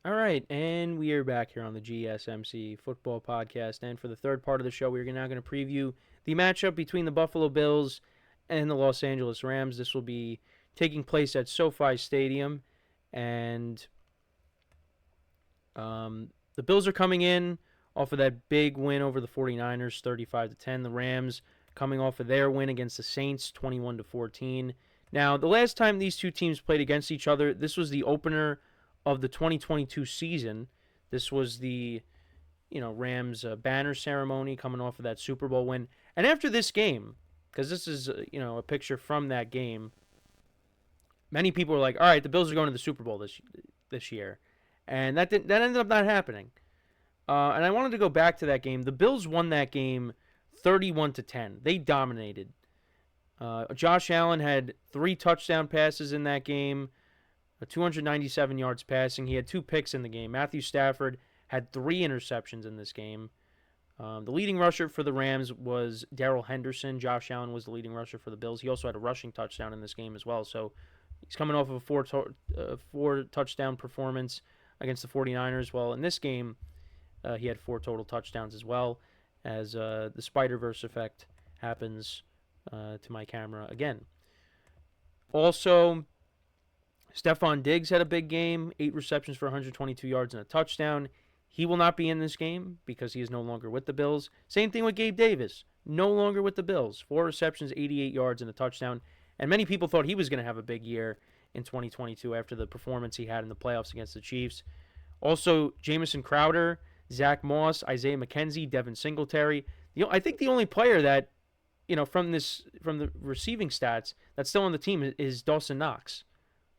All right, and we are back here on the GSMC football podcast. And for the third part of the show, we're now going to preview the matchup between the Buffalo Bills and the Los Angeles Rams. This will be taking place at SoFi Stadium, and the Bills are coming in off of that big win over the 49ers, 35-10. The Rams coming off of their win against the Saints, 21-14. Now, the last time these two teams played against each other, this was the opener of the 2022 season. This was the Rams banner ceremony coming off of that Super Bowl win. And after this game, because this is a picture from that game, many people were like, "All right, the Bills are going to the Super Bowl this year," and that ended up not happening. And I wanted to go back to that game. The Bills won that game 31-10. They dominated. Josh Allen had 3 touchdown passes in that game. 297 yards passing. He had 2 picks in the game. Matthew Stafford had 3 interceptions in this game. The leading rusher for the Rams was Darrell Henderson. Josh Allen was the leading rusher for the Bills. He also had a rushing touchdown in this game as well. So he's coming off of a 4 touchdown performance against the 49ers. Well, in this game, he had 4 total touchdowns as well, as the Spider-Verse effect happens to my camera again. Also, Stephon Diggs had a big game, 8 receptions for 122 yards and a touchdown. He will not be in this game because he is no longer with the Bills. Same thing with Gabe Davis, no longer with the Bills. 4 receptions, 88 yards and a touchdown. And many people thought he was going to have a big year in 2022 after the performance he had in the playoffs against the Chiefs. Also, Jamison Crowder, Zach Moss, Isaiah McKenzie, Devin Singletary. I think the only player that, from the receiving stats that's still on the team is Dawson Knox.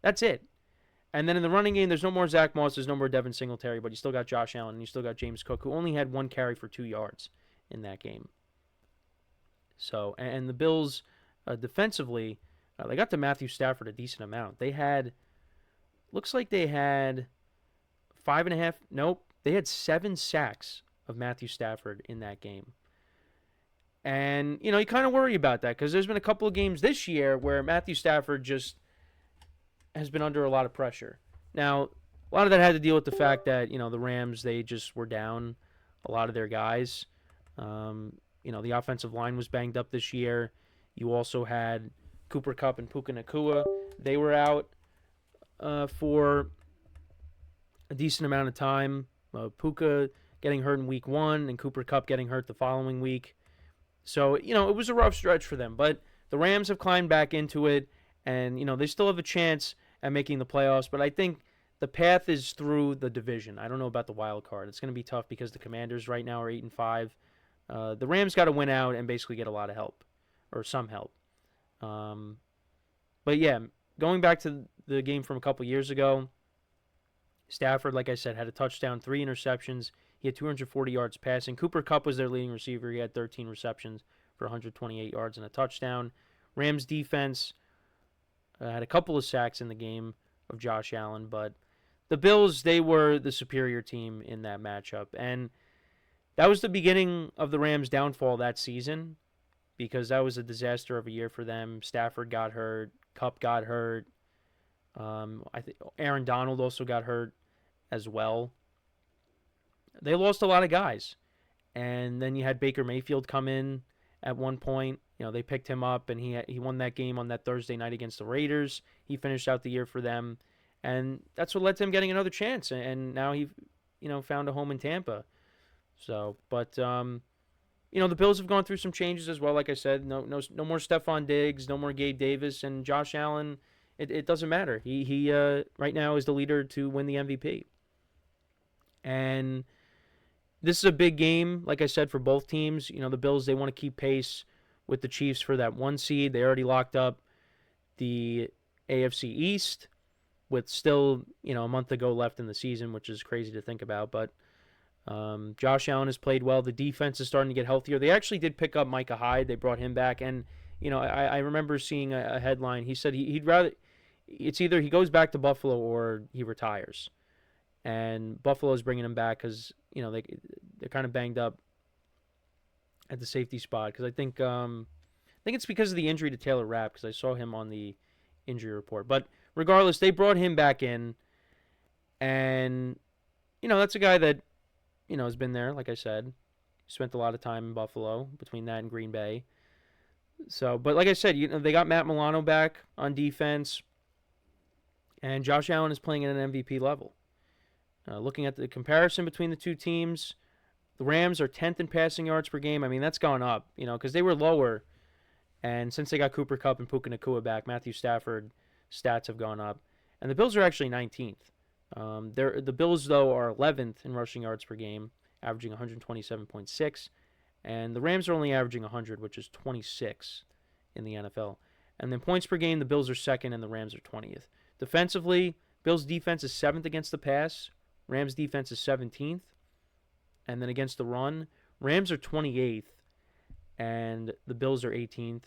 That's it. And then in the running game, there's no more Zach Moss, there's no more Devin Singletary, but you still got Josh Allen and you still got James Cook, who only had 1 carry for 2 yards in that game. So, and the Bills defensively, they got to Matthew Stafford a decent amount. They had 7 sacks of Matthew Stafford in that game. And, you kind of worry about that because there's been a couple of games this year where Matthew Stafford just has been under a lot of pressure. Now, a lot of that had to deal with the fact that, the Rams, they just were down a lot of their guys. The offensive line was banged up this year. You also had Cooper Kupp and Puka Nacua. They were out for a decent amount of time. Puka getting hurt in week 1 and Cooper Kupp getting hurt the following week. So, it was a rough stretch for them. But the Rams have climbed back into it, and, they still have a chance at making the playoffs. But I think the path is through the division. I don't know about the wild card. It's going to be tough because the Commanders right now are 8-5. The Rams got to win out and basically get a lot of help, or some help. But, yeah, going back to the game from a couple years ago, Stafford, like I said, had a touchdown, 3 interceptions. He had 240 yards passing. Cooper Kupp was their leading receiver. He had 13 receptions for 128 yards and a touchdown. Rams defense had a couple of sacks in the game of Josh Allen, but the Bills, they were the superior team in that matchup. And that was the beginning of the Rams' downfall that season because that was a disaster of a year for them. Stafford got hurt. Kupp got hurt. I think Aaron Donald also got hurt as well. They lost a lot of guys. And then you had Baker Mayfield come in at one point. They picked him up, and he won that game on that Thursday night against the Raiders. He finished out the year for them. And that's what led to him getting another chance. And now he, found a home in Tampa. So, but, the Bills have gone through some changes as well. Like I said, no more Stephon Diggs, no more Gabe Davis, and Josh Allen. It doesn't matter. He right now is the leader to win the MVP. And this is a big game, like I said, for both teams. The Bills, they want to keep pace with the Chiefs for that 1 seed. They already locked up the AFC East with still, a month to go left in the season, which is crazy to think about. But Josh Allen has played well. The defense is starting to get healthier. They actually did pick up Micah Hyde. They brought him back. And, I remember seeing a headline. He said he'd rather – it's either he goes back to Buffalo or he retires. And Buffalo's bringing him back because, they're kind of banged up at the safety spot. Because I think it's because of the injury to Taylor Rapp, because I saw him on the injury report. But regardless, they brought him back in. And, that's a guy that, has been there, like I said. Spent a lot of time in Buffalo between that and Green Bay. So, but like I said, they got Matt Milano back on defense, and Josh Allen is playing at an MVP level. Looking at the comparison between the two teams, the Rams are 10th in passing yards per game. I mean, that's gone up, because they were lower. And since they got Cooper Kupp and Puka Nacua back, Matthew Stafford stats have gone up. And the Bills are actually 19th. The Bills, though, are 11th in rushing yards per game, averaging 127.6. And the Rams are only averaging 100, which is 26 in the NFL. And then points per game, the Bills are second and the Rams are 20th. Defensively, Bills' defense is 7th against the pass. Rams' defense is 17th. And then against the run, Rams are 28th and the Bills are 18th.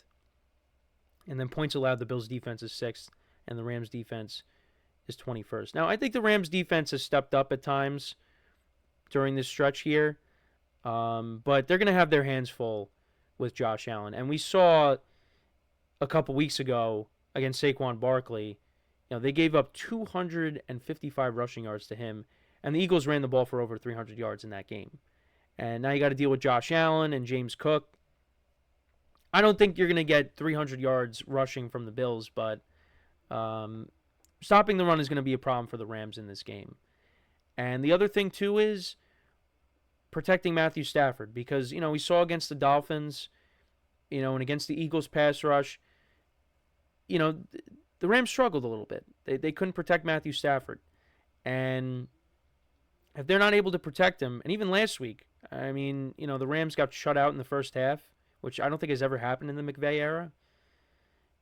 And then points allowed, the Bills' defense is 6th and the Rams' defense is 21st. Now, I think the Rams' defense has stepped up at times during this stretch here. But they're going to have their hands full with Josh Allen. And we saw a couple weeks ago against Saquon Barkley, they gave up 255 rushing yards to him, and the Eagles ran the ball for over 300 yards in that game. And now you got to deal with Josh Allen and James Cook. I don't think you're going to get 300 yards rushing from the Bills, but stopping the run is going to be a problem for the Rams in this game. And the other thing, too, is protecting Matthew Stafford, because, we saw against the Dolphins, and against the Eagles pass rush, the Rams struggled a little bit. They couldn't protect Matthew Stafford. And if they're not able to protect him, and even last week, I mean, the Rams got shut out in the first half, which I don't think has ever happened in the McVay era.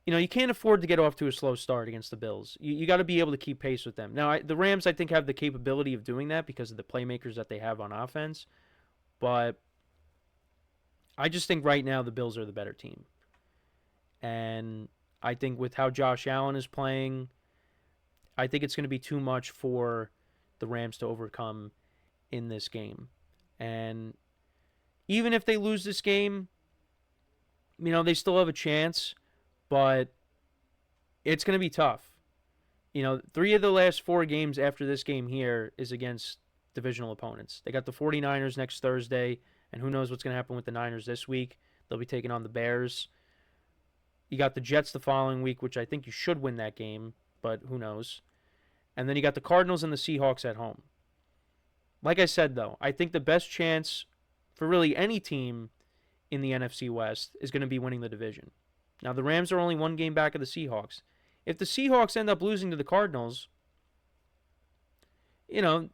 You can't afford to get off to a slow start against the Bills. You got to be able to keep pace with them. Now, the Rams, I think, have the capability of doing that because of the playmakers that they have on offense. But I just think right now the Bills are the better team. And I think with how Josh Allen is playing, I think it's going to be too much for the Rams to overcome in this game. And even if they lose this game, they still have a chance. But it's going to be tough. 3 of the last 4 games after this game here is against divisional opponents. They got the 49ers next Thursday, and who knows what's going to happen with the Niners this week. They'll be taking on the Bears. You got the Jets the following week, which I think you should win that game, but who knows. And then you got the Cardinals and the Seahawks at home. Like I said, though, I think the best chance for really any team in the NFC West is going to be winning the division. Now, the Rams are only 1 game back of the Seahawks. If the Seahawks end up losing to the Cardinals, then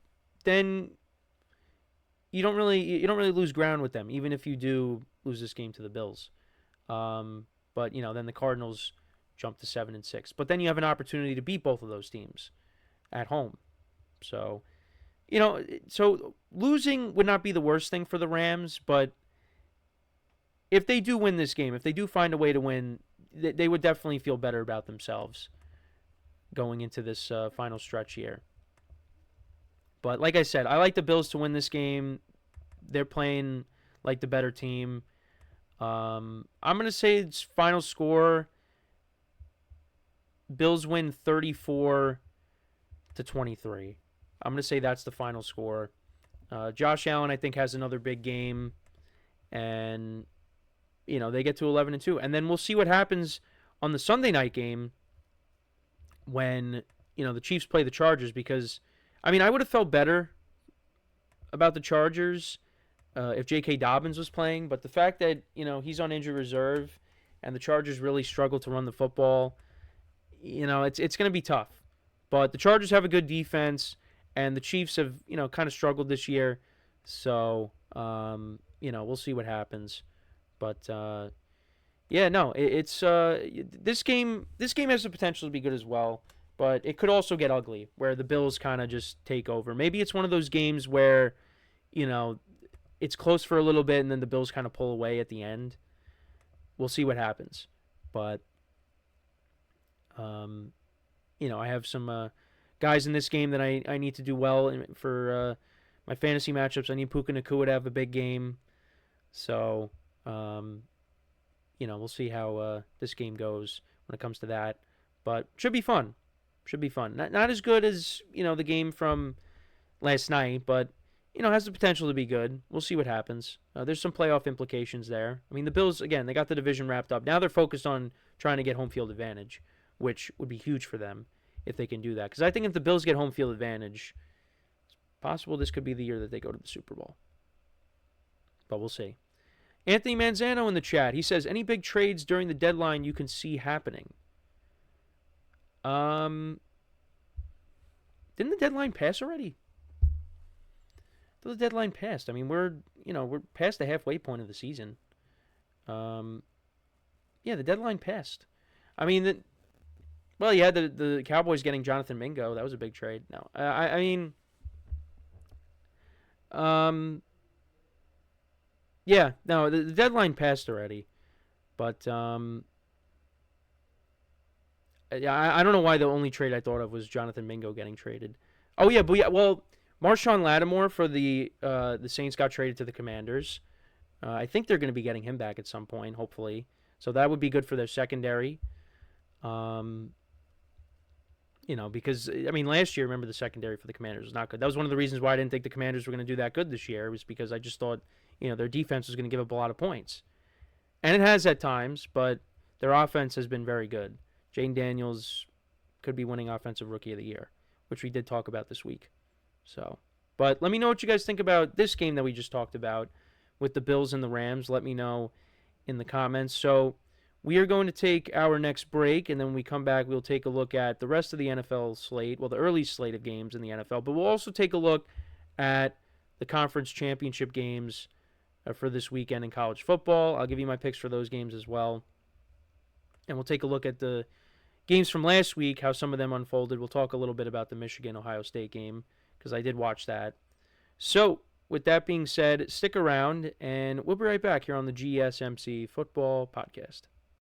you don't really lose ground with them, even if you do lose this game to the Bills. But then the Cardinals jump to 7-6. But then you have an opportunity to beat both of those teams at home. So, so losing would not be the worst thing for the Rams, but if they do win this game, if they do find a way to win, they would definitely feel better about themselves going into this final stretch here. But like I said, I like the Bills to win this game. They're playing like the better team. I'm going to say it's final score. Bills win 34-23. I'm going to say that's the final score. Josh Allen, I think, has another big game. And they get to 11-2. And then we'll see what happens on the Sunday night game when, the Chiefs play the Chargers, because, I would have felt better about the Chargers if J.K. Dobbins was playing, but the fact that, he's on injured reserve and the Chargers really struggle to run the football, it's going to be tough. But the Chargers have a good defense, and the Chiefs have, kind of struggled this year. So, we'll see what happens. But it's this game has the potential to be good as well, but it could also get ugly where the Bills kind of just take over. Maybe it's one of those games where, it's close for a little bit and then the Bills kind of pull away at the end. We'll see what happens. But I have some guys in this game that I need to do well for my fantasy matchups. I need Puka Nacua to have a big game. So we'll see how this game goes when it comes to that. But should be fun. Not as good as, the game from last night, but has the potential to be good. We'll see what happens. There's some playoff implications there. I mean, the Bills, again, they got the division wrapped up. Now they're focused on trying to get home field advantage, which would be huge for them if they can do that. Because I think if the Bills get home field advantage, it's possible this could be the year that they go to the Super Bowl. But we'll see. Anthony Manzano in the chat. He says, any big trades during the deadline you can see happening? Didn't the deadline pass already? The deadline passed. I mean, we're past the halfway point of the season. Yeah, the deadline passed. I mean, well, you had the Cowboys getting Jonathan Mingo. That was a big trade. No, I mean, yeah, no, the deadline passed already, but yeah, I don't know why the only trade I thought of was Jonathan Mingo getting traded. Oh yeah, but yeah, well, Marshawn Lattimore for the Saints got traded to the Commanders. I think they're going to be getting him back at some point, hopefully. So that would be good for their secondary. Because I mean, last year, remember the secondary for the Commanders was not good. That was one of the reasons why I didn't think the Commanders were going to do that good this year. Was because I just thought, their defense was going to give up a lot of points, and it has at times, but their offense has been very good. Jane Daniels could be winning Offensive Rookie of the Year, which we did talk about this week. So, but let me know what you guys think about this game that we just talked about with the Bills and the Rams. Let me know in the comments. So we are going to take our next break, and then when we come back, we'll take a look at the rest of the NFL slate, well, the early slate of games in the NFL, but we'll also take a look at the conference championship games for this weekend in college football. I'll give you my picks for those games as well. And we'll take a look at the games from last week, how some of them unfolded. We'll talk a little bit about the Michigan-Ohio State game, because I did watch that. So, with that being said, stick around, and we'll be right back here on the GSMC Football Podcast.